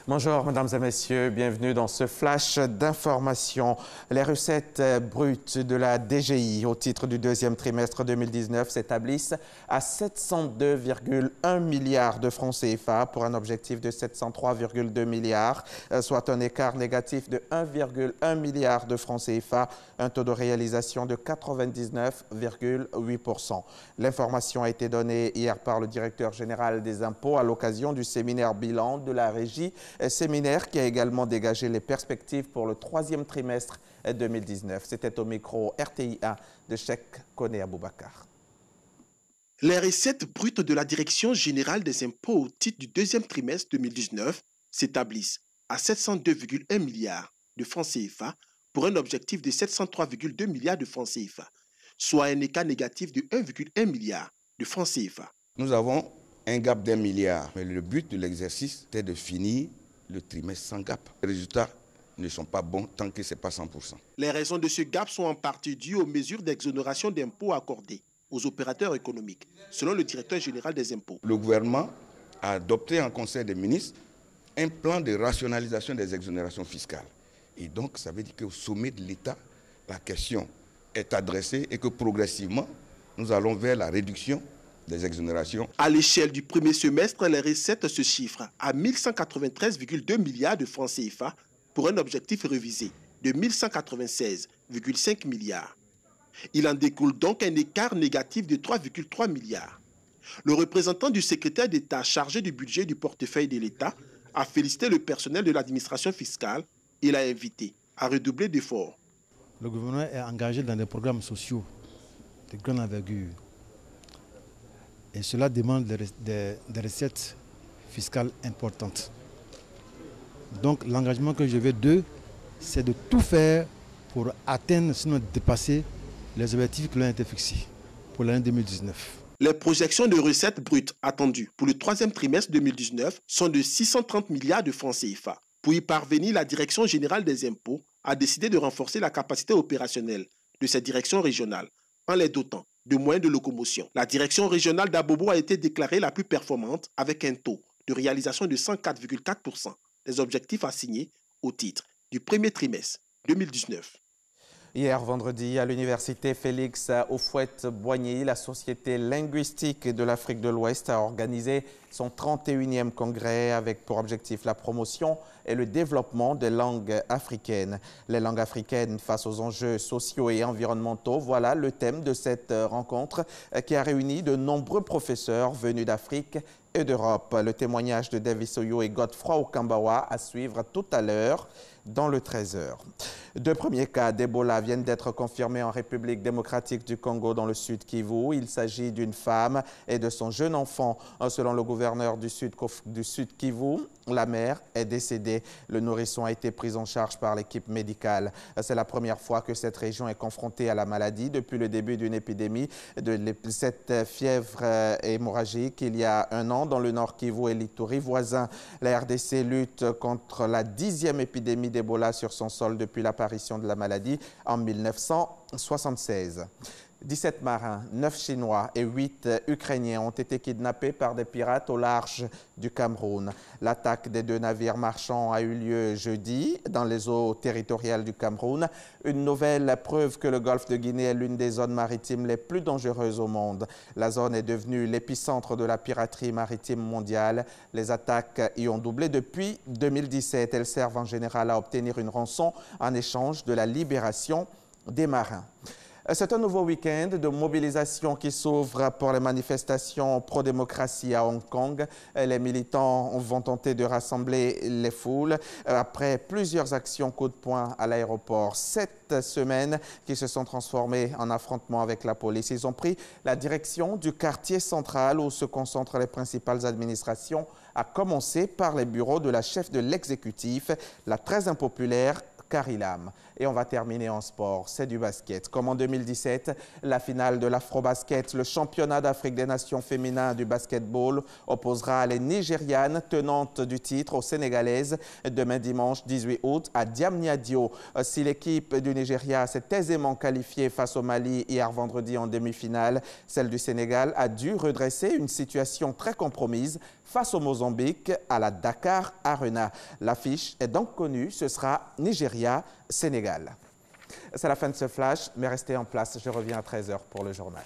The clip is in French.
Bonjour, mesdames et messieurs, bienvenue dans ce flash d'information. Les recettes brutes de la DGI au titre du deuxième trimestre 2019 s'établissent à 702,1 milliards de francs CFA pour un objectif de 703,2 milliards, soit un écart négatif de 1,1 milliard de francs CFA, un taux de réalisation de 99,8%. L'information a été donnée hier par le directeur général des impôts à l'occasion du séminaire bilan de la régie, séminaire qui a également dégagé les perspectives pour le troisième trimestre 2019. C'était au micro RTI1 de Cheikh Koné Aboubakar. Les recettes brutes de la Direction générale des impôts au titre du deuxième trimestre 2019 s'établissent à 702,1 milliards de francs CFA pour un objectif de 703,2 milliards de francs CFA, soit un écart négatif de 1,1 milliard de francs CFA. Nous avons un gap d'1 milliard, mais le but de l'exercice était de finir le trimestre sans gap. Les résultats ne sont pas bons tant que ce n'est pas 100%. Les raisons de ce gap sont en partie dues aux mesures d'exonération d'impôts accordées aux opérateurs économiques, selon le directeur général des impôts. Le gouvernement a adopté en Conseil des ministres un plan de rationalisation des exonérations fiscales. Et donc, ça veut dire qu'au sommet de l'État, la question est adressée et que progressivement, nous allons vers la réduction des exonérations. À l'échelle du premier semestre, les recettes se chiffrent à 1193,2 milliards de francs CFA pour un objectif révisé de 1196,5 milliards. Il en découle donc un écart négatif de 3,3 milliards. Le représentant du secrétaire d'État chargé du budget du portefeuille de l'État a félicité le personnel de l'administration fiscale et l'a invité à redoubler d'efforts. Le gouvernement est engagé dans des programmes sociaux de grande envergure. Et cela demande des recettes fiscales importantes. Donc l'engagement que je veux d'eux, c'est de tout faire pour atteindre, sinon dépasser les objectifs qui ont été fixés pour l'année 2019. Les projections de recettes brutes attendues pour le troisième trimestre 2019 sont de 630 milliards de francs CFA. Pour y parvenir, la Direction générale des impôts a décidé de renforcer la capacité opérationnelle de ces directions régionales en les dotant de moyens de locomotion. La direction régionale d'Abobo a été déclarée la plus performante avec un taux de réalisation de 104,4% des objectifs assignés au titre du premier trimestre 2019. Hier vendredi, à l'université Félix Houphouët-Boigny, la Société linguistique de l'Afrique de l'Ouest a organisé son 31e congrès avec pour objectif la promotion et le développement des langues africaines. Les langues africaines face aux enjeux sociaux et environnementaux, voilà le thème de cette rencontre qui a réuni de nombreux professeurs venus d'Afrique et d'Europe. Le témoignage de Davis Oyo et Godefroy Okambawa à suivre tout à l'heure dans le 13h. Deux premiers cas d'Ebola viennent d'être confirmés en République démocratique du Congo dans le Sud Kivu. Il s'agit d'une femme et de son jeune enfant. Selon le gouverneur du Sud Kivu, la mère est décédée. Le nourrisson a été pris en charge par l'équipe médicale. C'est la première fois que cette région est confrontée à la maladie depuis le début d'une épidémie de cette fièvre hémorragique il y a un an dans le Nord Kivu et l'Ituri voisin. La RDC lutte contre la 10e épidémie d'Ebola sur son sol depuis l'apparition de la maladie en 1976. 17 marins, 9 Chinois et 8 Ukrainiens ont été kidnappés par des pirates au large du Cameroun. L'attaque des deux navires marchands a eu lieu jeudi dans les eaux territoriales du Cameroun. Une nouvelle preuve que le golfe de Guinée est l'une des zones maritimes les plus dangereuses au monde. La zone est devenue l'épicentre de la piraterie maritime mondiale. Les attaques y ont doublé depuis 2017. Elles servent en général à obtenir une rançon en échange de la libération des marins. C'est un nouveau week-end de mobilisation qui s'ouvre pour les manifestations pro-démocratie à Hong Kong. Les militants vont tenter de rassembler les foules après plusieurs actions coup de poing à l'aéroport. 7 semaines qui se sont transformées en affrontements avec la police. Ils ont pris la direction du quartier central où se concentrent les principales administrations, à commencer par les bureaux de la chef de l'exécutif, la très impopulaire Carrie Lam. Et on va terminer en sport, c'est du basket. Comme en 2017, la finale de l'Afrobasket, le championnat d'Afrique des Nations féminin du basketball, opposera les Nigérianes tenantes du titre aux Sénégalaises demain dimanche 18 août à Diamniadio. Si l'équipe du Nigeria s'est aisément qualifiée face au Mali hier vendredi en demi-finale, celle du Sénégal a dû redresser une situation très compromise face au Mozambique à la Dakar Arena. L'affiche est donc connue, ce sera Nigeria-Sénégal. C'est la fin de ce flash, mais restez en place, je reviens à 13h pour le journal.